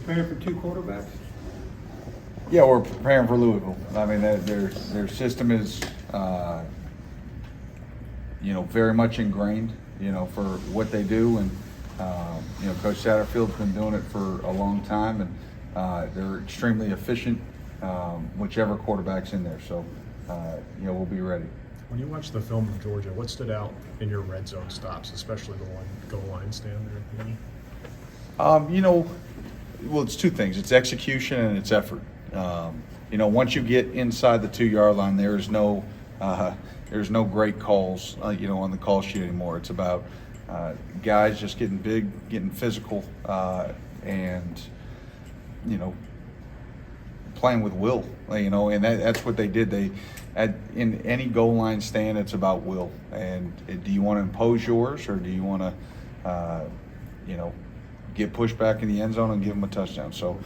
preparing for two quarterbacks? Yeah, we're preparing for Louisville. I mean, their system is, very much ingrained, for what they do. And, Coach Satterfield's been doing it for a long time, and they're extremely efficient, whichever quarterback's in there. So, we'll be ready. When you watch the film of Georgia, what stood out in your red zone stops, especially the one goal line stand there at the end? Well, it's two things. It's execution and it's effort. Once you get inside the 2-yard line, there's no great calls, on the call sheet anymore. It's about guys just getting big, getting physical, and playing with will. And that's what they did. In any goal line stand, it's about will. And do you want to impose yours, or do you want to, get pushed back in the end zone and give them a touchdown? So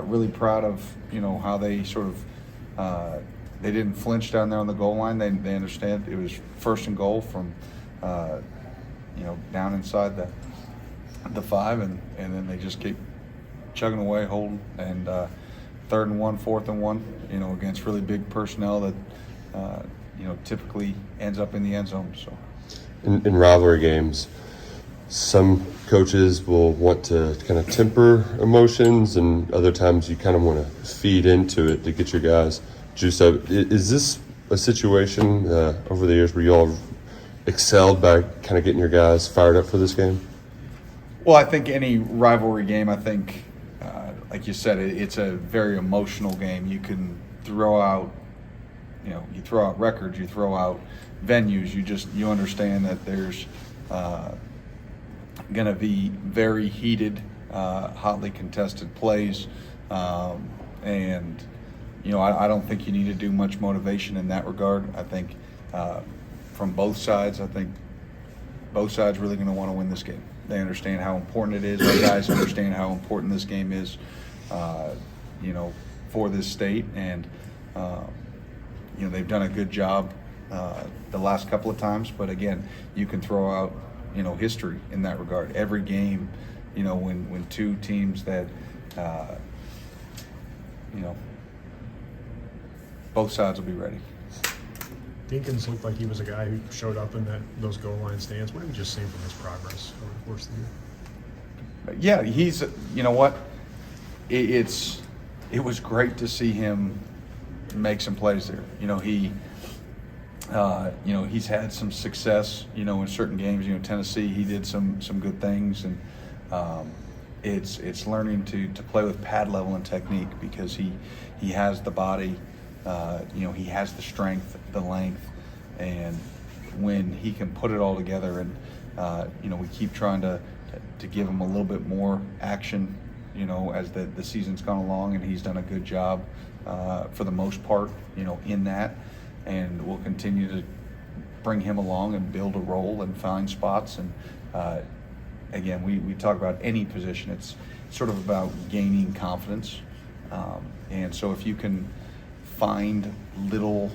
really proud of, how they sort of, they didn't flinch down there on the goal line. They understand it was first and goal from, down inside the 5, and then they just keep chugging away, holding, and 3rd and 1, 4th and 1, against really big personnel that, typically ends up in the end zone. So in rivalry games, some coaches will want to kind of temper emotions, and other times you kind of want to feed into it to get your guys juiced up. Is this a situation over the years where you all have excelled by kind of getting your guys fired up for this game? Well, I think any rivalry game, like you said, it's a very emotional game. You can throw out, you throw out records, you throw out venues. You understand that there's going to be very heated, hotly contested plays, and I don't think you need to do much motivation in that regard. I think from both sides, both sides really going to want to win this game. They understand how important it is. Our guys understand how important this game is, for this state, and they've done a good job the last couple of times. But again, you can throw out history in that regard. Every game, when two teams that both sides will be ready. Dinkins looked like he was a guy who showed up in those goal line stands. What have you just seen from his progress over the course of the year? Yeah, he's, it was great to see him make some plays there. He's had some success, in certain games. Tennessee, he did some good things, and it's learning to play with pad level and technique, because he has the body, he has the strength, the length, and when he can put it all together, and we keep trying to give him a little bit more action, as the season's gone along, and he's done a good job for the most part, in that. And we'll continue to bring him along and build a role and find spots. And again, we talk about any position. It's sort of about gaining confidence. And so if you can find little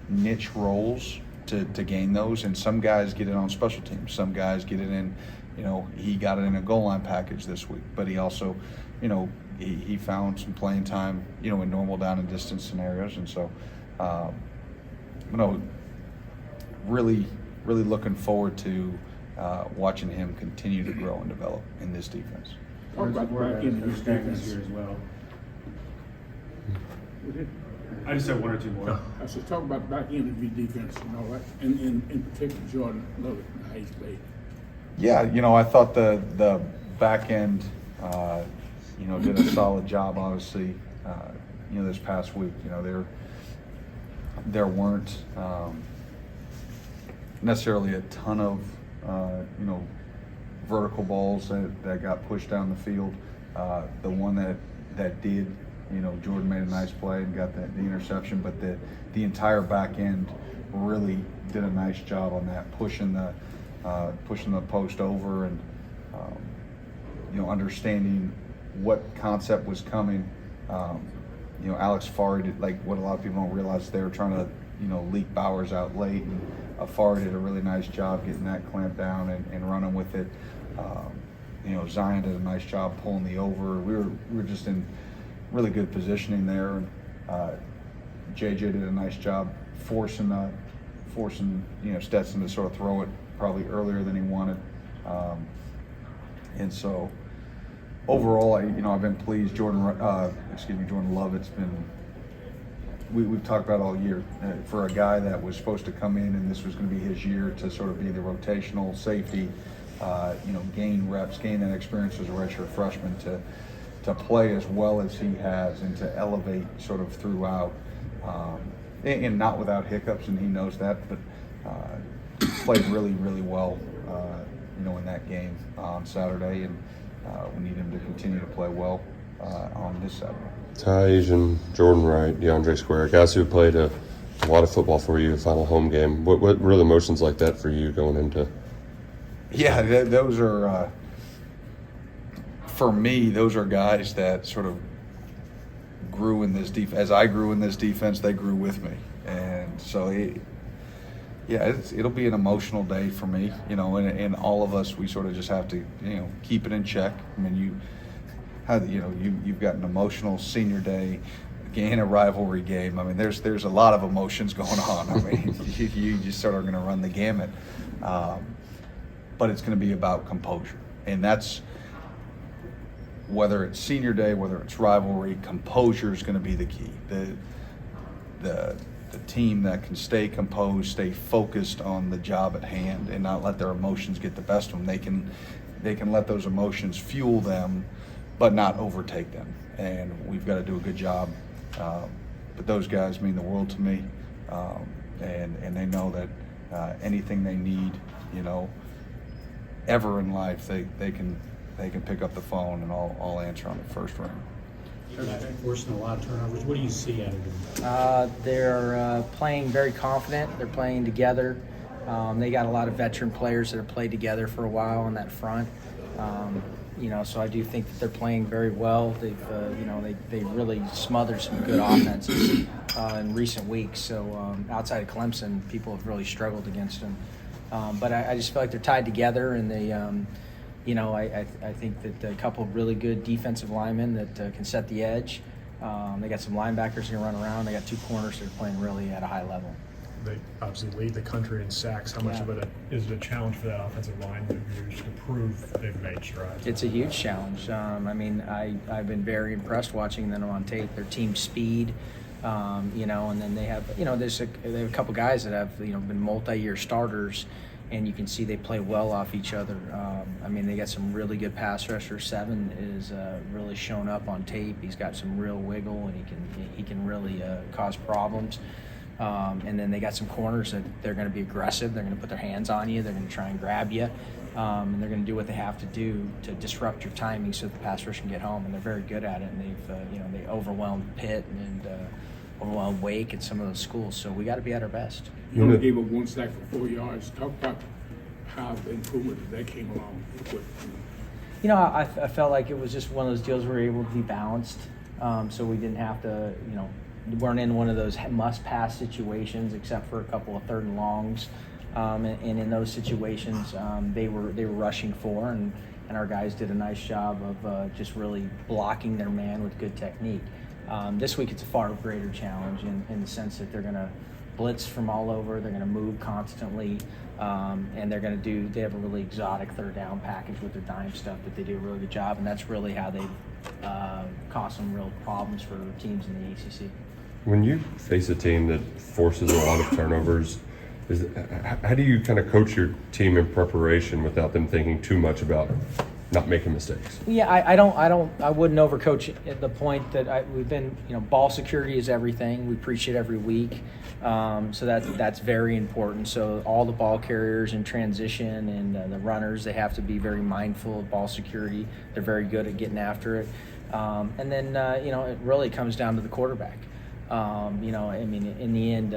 niche roles to gain those, and some guys get it on special teams, some guys get it in, he got it in a goal line package this week, but he also, he found some playing time, in normal down and distance scenarios. And so, really looking forward to watching him continue to grow and develop in this defense. Talk about back in his defense here as well. I just have one or two more. I said, talk about back end of your defense, and in particular, Jordan Lovett, how he's played. Yeah, I thought the back end, did a solid job, obviously, this past week. There weren't necessarily a ton of, vertical balls that got pushed down the field. The one that did, Jordan made a nice play and got the interception, but the entire back end really did a nice job on that, pushing the post over, and understanding what concept was coming. Alex Farr did, like what a lot of people don't realize, they were trying to leak Bowers out late, and Farr did a really nice job getting that clamped down and running with it. Zion did a nice job pulling the over. We were just in really good positioning there. JJ did a nice job forcing Stetson to sort of throw it probably earlier than he wanted. And so overall, I've been pleased. Jordan Love, it's been, we've talked about all year, for a guy that was supposed to come in and this was going to be his year to sort of be the rotational safety, gain reps, gain that experience as a redshirt freshman, to play as well as he has and to elevate sort of throughout, and not without hiccups, and he knows that, but played really, really well, in that game on Saturday, and we need him to continue to play well on this Saturday. Taj and Jordan Wright, DeAndre Square, guys who played a lot of football for you, final home game. What were the emotions like that for you going into? Yeah, those are, for me, those are guys that sort of grew in this defense. As I grew in this defense, they grew with me. And so, it'll be an emotional day for me, and all of us, we sort of just have to, keep it in check. I mean, you've got an emotional senior day, and a rivalry game. I mean, there's a lot of emotions going on. I mean, you just sort of going to run the gamut. But it's going to be about composure, and that's, whether it's senior day, whether it's rivalry, composure is going to be the key. The team that can stay composed, stay focused on the job at hand, and not let their emotions get the best of them. They can let those emotions fuel them, but not overtake them. And we've got to do a good job. But those guys mean the world to me, and they know that anything they need, ever in life, they can pick up the phone, and I'll answer on the first ring. Forcing a lot of turnovers. What do you see out of them? They're playing very confident. They're playing together. They got a lot of veteran players that have played together for a while on that front. So I do think that they're playing very well. They really smothered some good offenses in recent weeks. So outside of Clemson, people have really struggled against them. But I just feel like they're tied together, and they, I think that a couple of really good defensive linemen that can set the edge. They got some linebackers that can run around. They got two corners that are playing really at a high level. They obviously lead the country in sacks. How much of it is it a challenge for that offensive line to prove they've made strides? It's a huge challenge. I've been very impressed watching them on tape. Their team speed, and then they have, they have a couple guys that have, been multi-year starters, and you can see they play well off each other. They got some really good pass rushers. Seven is really shown up on tape. He's got some real wiggle, and he can really cause problems. And then they got some corners that they're going to be aggressive. They're going to put their hands on you. They're going to try and grab you, and they're going to do what they have to do to disrupt your timing so the pass rush can get home. And they're very good at it. And they've, they overwhelmed Pitt and overwhelmed Wake and some of those schools. So we got to be at our best. You only gave up one sack for 4 yards. Talk about how the improvement that came along with. I felt like it was just one of those deals where we were able to be balanced, so we didn't have to, weren't in one of those must-pass situations except for a couple of third and longs, and in those situations they were rushing for, and our guys did a nice job of just really blocking their man with good technique. This week it's a far greater challenge in the sense that they're going to blitz from all over, they're going to move constantly, and they have a really exotic third down package with their dime stuff that they do a really good job, and that's really how they cause some real problems for teams in the ACC. When you face a team that forces a lot of turnovers, how do you kind of coach your team in preparation without them thinking too much about not making mistakes? Yeah, I wouldn't overcoach it at the point that we've been, ball security is everything. We preach it every week. So that's very important. So all the ball carriers in transition and the runners, they have to be very mindful of ball security. They're very good at getting after it. And then, it really comes down to the quarterback. In the end,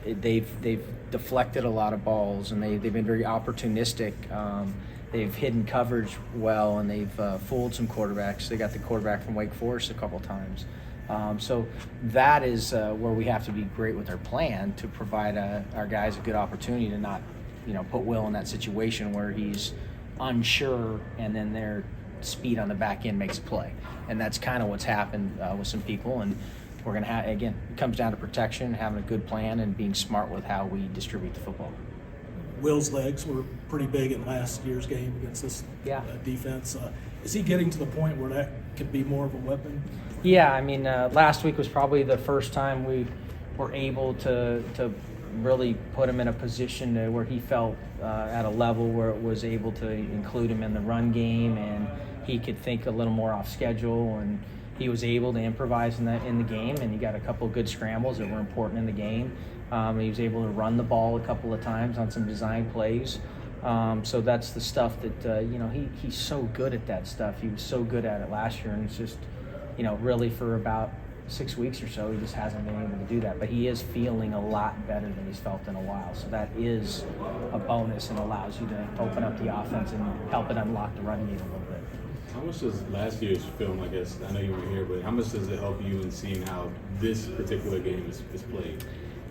they've deflected a lot of balls, and they've been very opportunistic. They've hidden coverage well, and they've fooled some quarterbacks. They got the quarterback from Wake Forest a couple times. So that is where we have to be great with our plan to provide our guys a good opportunity to not, put Will in that situation where he's, unsure, and then their speed on the back end makes a play. And that's kind of what's happened with some people. And we're going to have, again, it comes down to protection, having a good plan, and being smart with how we distribute the football. Will's legs were pretty big in last year's game against this defense. Is he getting to the point where that could be more of a weapon? Yeah, I mean, last week was probably the first time we were able to really put him in a position to where he felt at a level where it was able to include him in the run game, and he could think a little more off schedule, and he was able to improvise in the game, and he got a couple of good scrambles that were important in the game. He was able to run the ball a couple of times on some design plays. So that's the stuff that, he's so good at that stuff. He was so good at it last year, and it's just, really for about 6 weeks or so, he just hasn't been able to do that. But he is feeling a lot better than he's felt in a while. So that is a bonus and allows you to open up the offense and help it unlock the run game a little bit. How much does last year's film, I guess, I know you weren't here, but how much does it help you in seeing how this particular game is played?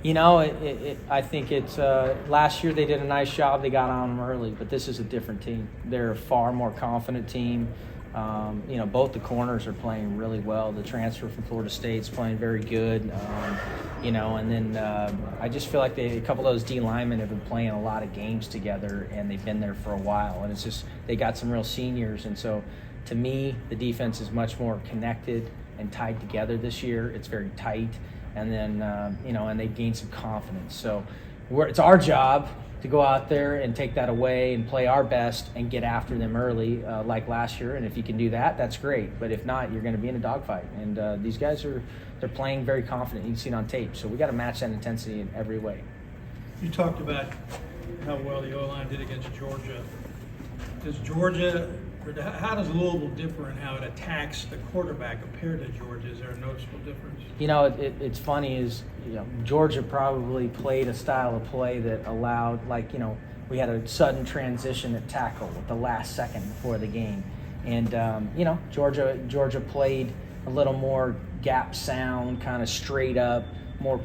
I think it's last year they did a nice job. They got on them early, but this is a different team. They're a far more confident team. Both the corners are playing really well. The transfer from Florida State's playing very good. And then I just feel like a couple of those D linemen have been playing a lot of games together, and they've been there for a while. And it's just they got some real seniors, and so to me, the defense is much more connected and tied together this year. It's very tight. And then, and they gained some confidence. So it's our job to go out there and take that away and play our best and get after them early like last year. And if you can do that, that's great. But if not, you're going to be in a dogfight. And these guys they're playing very confident. You can see it on tape. So we got to match that intensity in every way. You talked about how well the O-line did against Georgia. How does Louisville differ in how it attacks the quarterback compared to Georgia? Is there a noticeable difference? It's funny is, Georgia probably played a style of play that allowed, we had a sudden transition at tackle at the last second before the game. And, Georgia played a little more gap sound, kind of straight up, more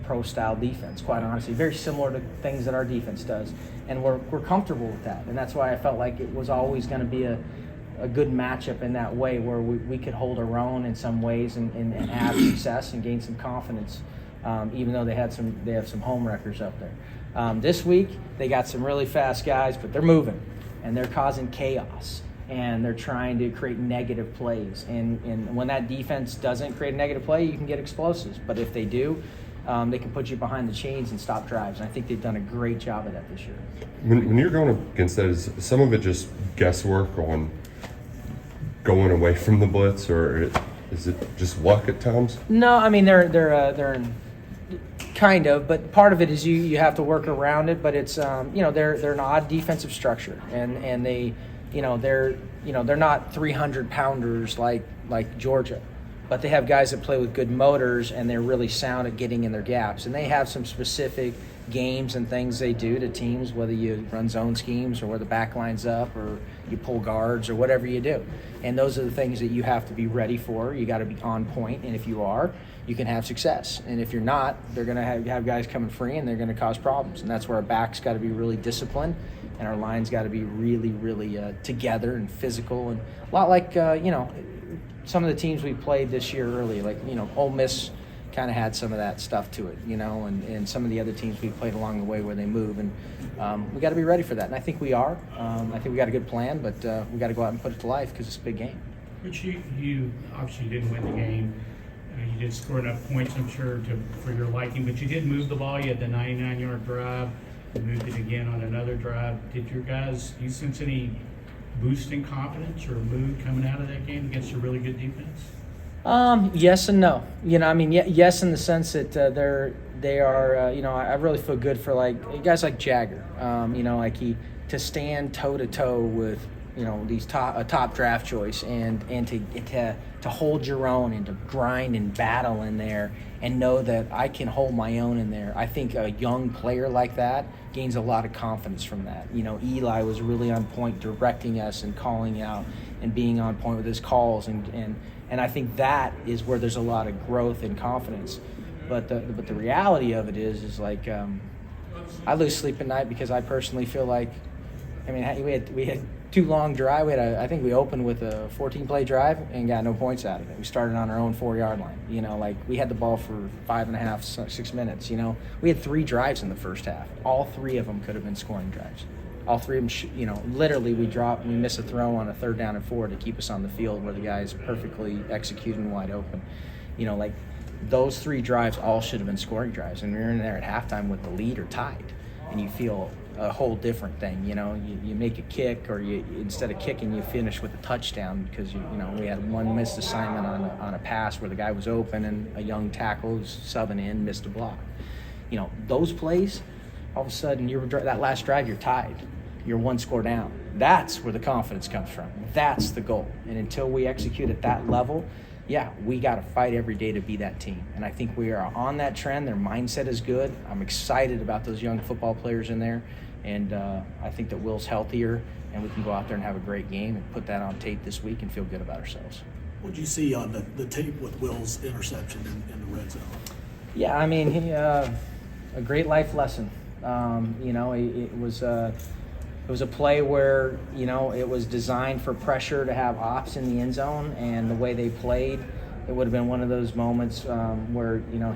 pro-style defense, quite honestly. Very similar to things that our defense does. And we're comfortable with that. And that's why I felt like it was always going to be a good matchup in that way where we could hold our own in some ways and have success and gain some confidence, even though they have some home wreckers up there. This week, they got some really fast guys, but they're moving, and they're causing chaos. And they're trying to create negative plays. And when that defense doesn't create a negative play, you can get explosives. But if they do, they can put you behind the chains and stop drives. And I think they've done a great job of that this year. When you're going against that, is some of it just guesswork on going away from the blitz, or is it just luck at times? No, I mean they're in kind of, but part of it is you have to work around it. But it's they're an odd defensive structure, and they. They're not 300 pounders like Georgia, but they have guys that play with good motors, and they're really sound at getting in their gaps. And they have some specific games and things they do to teams, whether you run zone schemes or where the back line's up or you pull guards or whatever you do. And those are the things that you have to be ready for. You got to be on point, and if you are, you can have success. And if you're not, they're going to have guys coming free, and they're going to cause problems. And that's where our backs got to be really disciplined, and our line's got to be really, really together and physical, and a lot like some of the teams we played this year early, like Ole Miss kind of had some of that stuff to it, and some of the other teams we played along the way where they move, and we got to be ready for that. And I think we are. I think we got a good plan, but we got to go out and put it to life because it's a big game. But you obviously didn't win the game. You did score enough points, I'm sure, for your liking, but you did move the ball. You had the 99-yard drive. You moved it again on another drive. Did your guys, do you sense any boost in confidence or mood coming out of that game against a really good defense? Yes and no. Yes in the sense that they are. I really feel good for guys like Jagger. To stand toe to toe with these top draft choice and to hold your own and to grind and battle in there and know that I can hold my own in there. I think a young player like that gains a lot of confidence from that. Eli was really on point directing us and calling out and being on point with his calls and I think that is where there's a lot of growth and confidence. But the reality of it is I lose sleep at night because I personally feel like we had 2 long drive. I think we opened with a 14-play drive and got no points out of it. We started on our own 4-yard line. You know, like we had the ball for 5.5, 6 minutes. You know, we had 3 drives in the first half. All 3 of them could have been scoring drives. All 3 of them, you know, literally we miss a throw on a 3rd down and 4 to keep us on the field where the guy's perfectly executing wide open. You know, like those 3 drives all should have been scoring drives, and we're in there at halftime with the lead or tied, and you feel a whole different thing. You know, you make a kick, or you instead of kicking, you finish with a touchdown because you know we had one missed assignment on a pass where the guy was open and a young tackle who's subbing in missed a block. You know, those plays, all of a sudden that last drive you're tied, you're 1 score down. That's where the confidence comes from. That's the goal. And until we execute at that level, yeah, we got to fight every day to be that team. And I think we are on that trend. Their mindset is good. I'm excited about those young football players in there. And I think that Will's healthier, and we can go out there and have a great game and put that on tape this week and feel good about ourselves. What did you see on the tape with Will's interception in the red zone? Yeah, I mean, he, a great life lesson. You know, it was a play where, you know, it was designed for pressure to have ops in the end zone, and the way they played, it would have been one of those moments where, you know,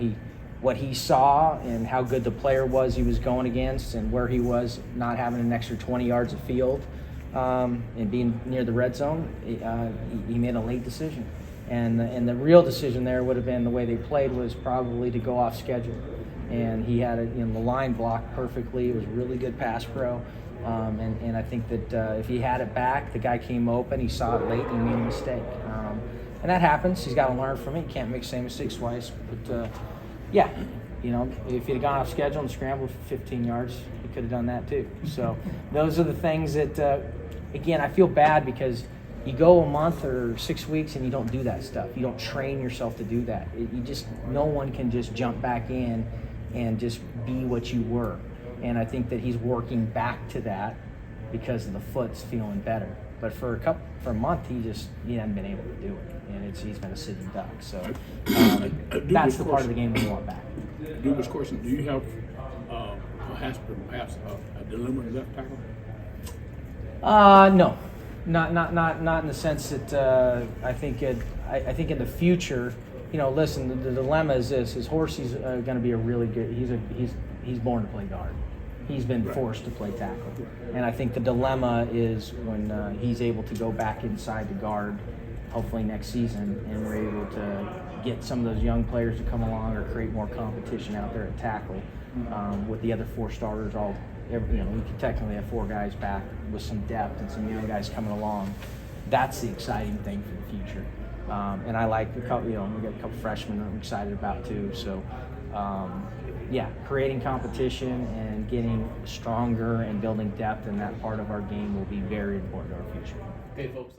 what he saw and how good the player was he was going against, and where he was not having an extra 20 yards of field and being near the red zone, he made a late decision. And the real decision there would have been the way they played was probably to go off schedule. And he had the line blocked perfectly. It was really good pass pro. And I think that if he had it back, the guy came open, he saw it late, and he made a mistake. And that happens. He's got to learn from it. He can't make the same mistakes twice. But, yeah, you know, if he'd gone off schedule and scrambled for 15 yards, he could have done that too. So those are the things that, again, I feel bad because you go a month or 6 weeks and you don't do that stuff. You don't train yourself to do that. No one can just jump back in and just be what you were. And I think that he's working back to that because the foot's feeling better. But for a month, he hasn't been able to do it, and he's been a sitting duck. So that's the part of the game we want back. Dubious question: do you have perhaps a dilemma in left tackle? No, not in the sense that I think in the future, you know, listen, the dilemma is this: is Horsey's going to be a really good. He's born to play guard. He's been forced to play tackle. And I think the dilemma is when he's able to go back inside the guard, hopefully next season, and we're able to get some of those young players to come along or create more competition out there at tackle with the other 4 starters. You know, we could technically have 4 guys back with some depth and some young guys coming along. That's the exciting thing for the future. And I like we got a couple freshmen I'm excited about too. So, yeah, creating competition and getting stronger and building depth in that part of our game will be very important to our future. Okay, folks.